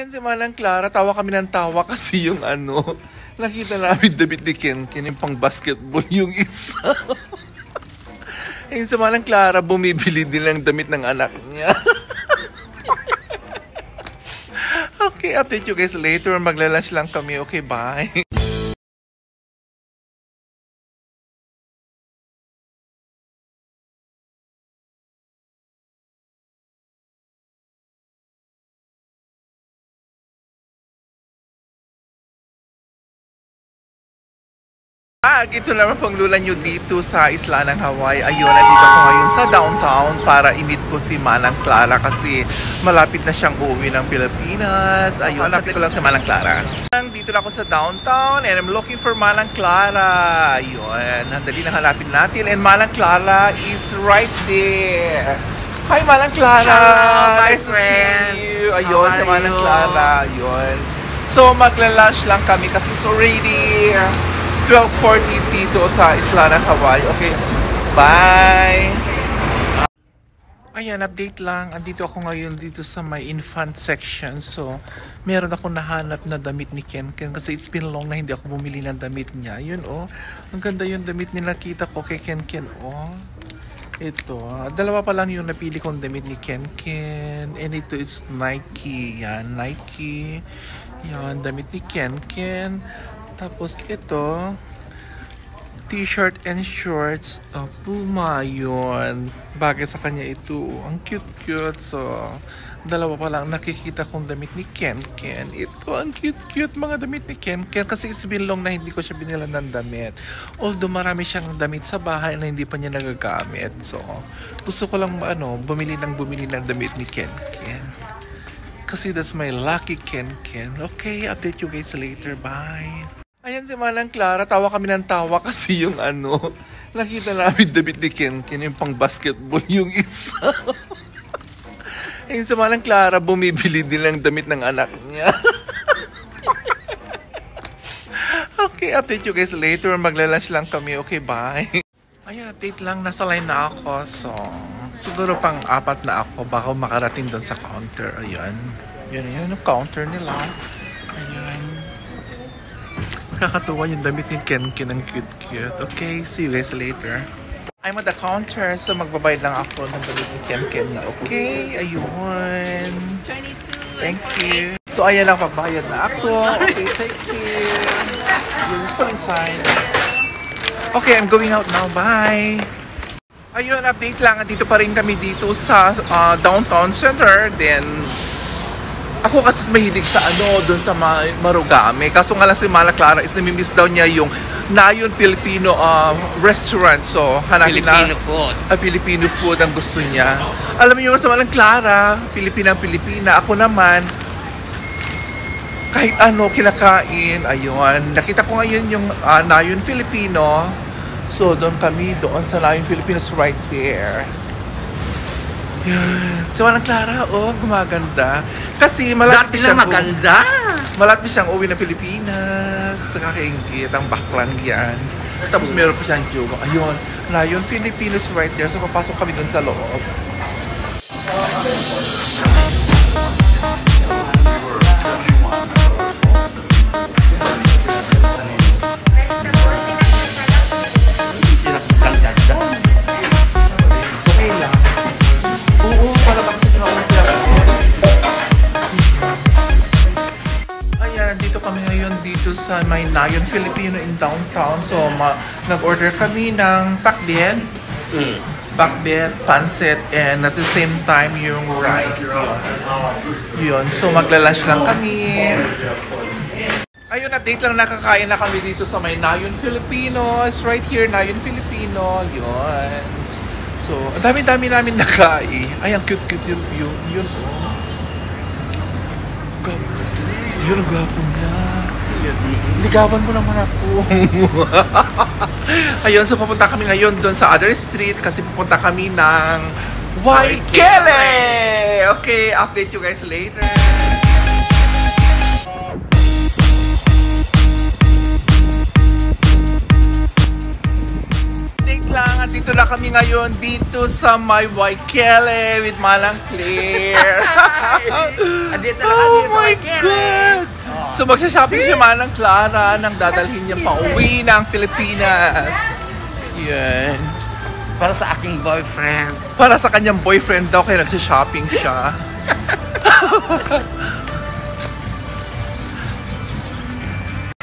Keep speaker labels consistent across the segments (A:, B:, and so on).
A: Ayan si Manang Clara, tawa kami ng tawa kasi yung nakita namin David ni Ken yung pang basketball yung isa. Ayan si Manang Clara, bumibili din ng damit ng anak niya. Okay, update you guys later. Maglalas lang kami. Okay, bye. Ito naman pong lula nyo dito sa isla ng Hawaii. Ayun, nandito ako ngayon sa downtown para i-meet ko si Manang Clara kasi malapit na siyang uuwi ng Pilipinas. Ayun, hanapin ko lang si Manang Clara. Dito na ako sa downtown and I'm looking for Manang Clara. Ayun, dali na hanapin natin and Manang Clara is right there. Hi Manang Clara!
B: Hello, my
A: nice
B: friend!
A: To see you. Ayun, si Manang Clara. Ayun. So, magla-lunch lang kami kasi it's already 12:40 dito sa isla ng Hawaii. Okay, bye! Ayan, update lang. Andito ako ngayon dito sa my infant section. So, meron ako nahanap na damit ni Ken kasi it's been long na hindi ako bumili ng damit niya. Yun, oh. Ang ganda yung damit na nakita ko kay Ken, oh. Ito, dalawa pa lang yung napili kong damit ni Ken. And ito is Nike. Yan, Nike. Yan, damit ni Ken. Tapos ito, t-shirt and shorts, Puma yun. Bagay sa kanya ito. Ang cute-cute. So, dalawa pa lang nakikita kong damit ni Ken. Ito, ang cute-cute mga damit ni Ken. Kasi it's been long na hindi ko siya binila ng damit. Although marami siyang damit sa bahay na hindi pa niya nagagamit. So, gusto ko lang bumili ng damit ni Ken. Kasi that's my lucky Ken. Okay, update you guys later. Bye! Ayan si Manang Clara, tawa kami ng tawa kasi yung nakita namin David ni Ken yung pang basketball yung isa. Ayan si Manang Clara, bumibili din ng damit ng anak niya. Okay, update you guys later. Maglalas lang kami. Okay, bye. Ayan, update lang. Nasa line na ako. So, siguro pang 4 na ako baka makarating doon sa counter. Ayan. Yan yung counter nila. Ayan. Nakakatuwa yung damit ni Ken ang cute-cute. Okay, see you guys later. I'm at the counter, so magbabayad lang ako ng damit ni Ken na. Okay, ayun.
B: 22.
A: Thank you. So, ayan lang, pagbayad na ako. Okay, thank you. Yun, pang sign. Okay, I'm going out now. Bye! Ayun, update lang. Dito pa rin kami dito sa downtown center. Then, ako kasi mahilig sa doon sa Marugame. Kaso nga lang si Manang Clara is namimiss daw niya yung Nayon Filipino restaurant. So, hanapin na Filipino food ang gusto niya. Alam niyo sa Manang Clara, Pilipina. Ako naman, kahit kinakain. Ayun. Nakita ko ngayon yung Nayon Filipino. So, doon kami, doon sa Nayon Filipinos right there. Yan. So, Manang Clara, gumaganda. Kasi malapit siyang
B: maganda.
A: Malapit siyang uwi ng Pilipinas. Nakakaingit ang background yan. Tapos meron pa siyang joke. Ayun, Nayon Filipinos right there. So, papasok kami doon sa loob. Sa may Nayon Filipino in downtown. So, nag-order kami ng pakbet, pancit, and at the same time yung rice. Yun. So, magla-lunch lang kami. Ayun, update lang, nakakain na kami dito sa may Nayon Filipino. It's right here, Nayon Filipino. Yun. So, ang dami-dami namin nakain. Ay, ang cute-cute yun. Yun, Yun, ang gwapo niya. Ligawan mo naman ako. Ayun, so pupunta kami ngayon doon sa other street kasi pupunta kami ng Waikele! Okay, update you guys later. Update lang, dito na kami ngayon dito sa my Waikele with Manang Claire.
B: Andito na kami
A: Oh
B: sa
A: my
B: Waikele.
A: God! So magsha-shopping si Manang Clara nang dadalhin niya pa uwi ng Pilipinas. Yan.
B: Para sa aking boyfriend.
A: Para sa kanyang boyfriend daw kaya nagsha-shopping siya.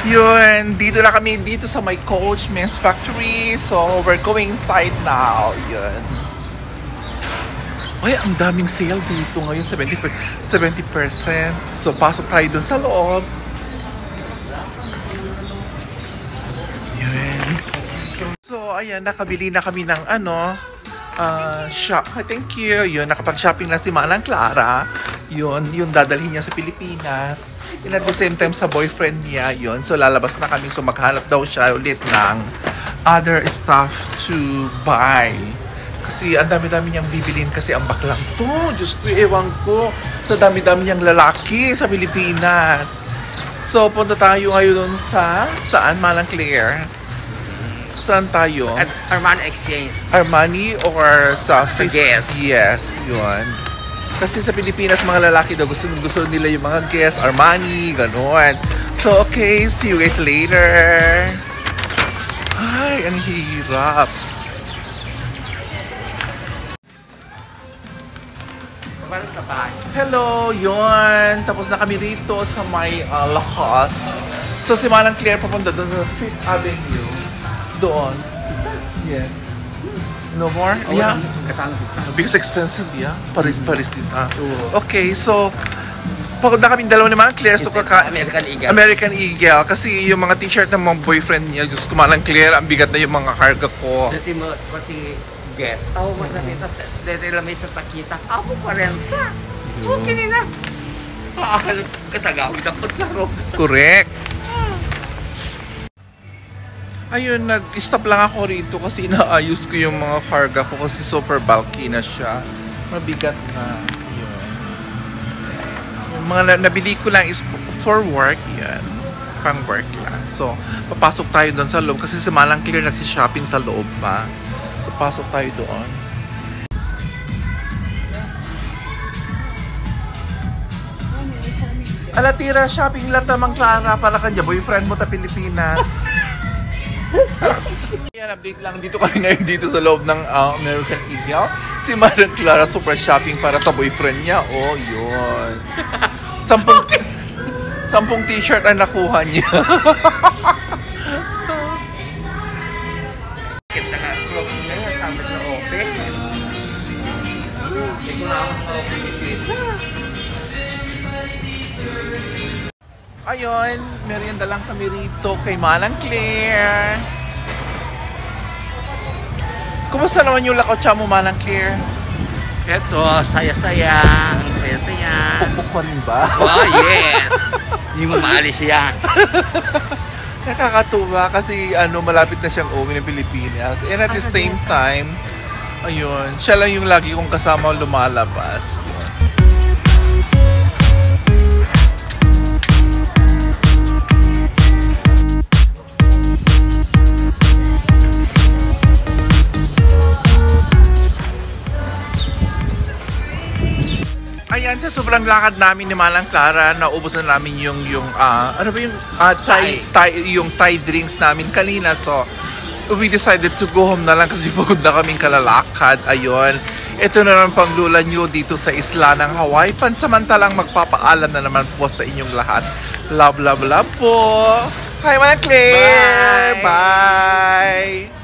A: Yun, dito na kami dito sa my Coach Men's Factory. So, we're going inside now. Yun. Ay, ang daming sale dito ngayon, 70%. So, pasok tayo dun sa loob. Yun. So, ayan, nakabili na kami ng shop. Thank you. Yun, nakapag-shopping na si Manang Clara. Yun, yung dadalhin niya sa Pilipinas. And at the same time sa boyfriend niya, yun. So lalabas na kami. So maghanap daw siya ulit ng other stuff to buy. Kasi ang dami-dami niyang bibilin kasi ang baklang to. Diyos ko, ewan ko. Sa dami-dami niyang lalaki sa Pilipinas. So punta tayo ngayon sa saan, Manang Claire? Saan tayo?
B: At Armani Exchange.
A: Armani or sa Fifth?
B: Guess.
A: Yes, yun. Kasi sa Pilipinas, mga lalaki daw gusto nila yung mga Guess, Armani, gano'n. So, okay, see you guys later. Ay, ang hirap. Hello, yun. Tapos na kami rito sa may Lacoste. So, si Manang Claire papunta doon sa Fifth Avenue. Doon. Yes. No more? Yeah. Because expensive, yeah. Paris dito. Okay, so pagod na kami dalawa ni Manang Claire. So
B: American Eagle.
A: American Eagle. Kasi yung mga t-shirt ng mga boyfriend niya, Diyos ko, Manang Claire, ang bigat na yung mga karga ko.
B: Dati mo, pati Guess. Ako mo sa dito, dati lamay sa takita. Ako 40. Okay na. Paakal katagawin ang paglaro.
A: Correct. Ayun, nag-stop lang ako rito kasi inaayos ko yung mga karga ko kasi super bulky na siya. Mabigat na. Yun. Yung mga nabili ko lang is for work. Yan. Pang work lang. So, papasok tayo doon sa loob kasi si Manang Claire nagsishopping sa loob pa. So, pasok tayo doon. Alatira, shopping lang naman, Clara, para kanya boyfriend mo ta Pilipinas. Yan, update lang. Dito kami ngayon dito sa loob ng American Eagle. Si Manang Clara super shopping para sa boyfriend niya. Oh, yun. 10 t-shirt ang nakuha niya.
B: Kita nga, close na yan. Sabi na office. Hindi ko na ako sa office.
A: Ayun, merienda lang kami rito kay Manang Claire. Kumusta naman yung lakotsa mo, Manang Claire?
B: Eto, saya-saya. Saya-saya.
A: Pukpukon ba?
B: Oh, yes. Hindi mo maalis yan.
A: Nakakatuwa kasi malapit na siyang uwi ng Pilipinas. And at the same time, ayun, siya lang yung lagi kong kasama lumalabas. Ayan, sa sobrang lakad namin ni Manang Clara, naubos na namin yung Thai drinks namin kanina. So, we decided to go home na lang kasi pagod na kaming kalalakad. Ayun. Ito na naman panglula nyo dito sa isla ng Hawaii. Pansamantalang magpapaalam na naman po sa inyong lahat. Love, love, love po! Hi, Manang Claire!
B: Bye!
A: Bye!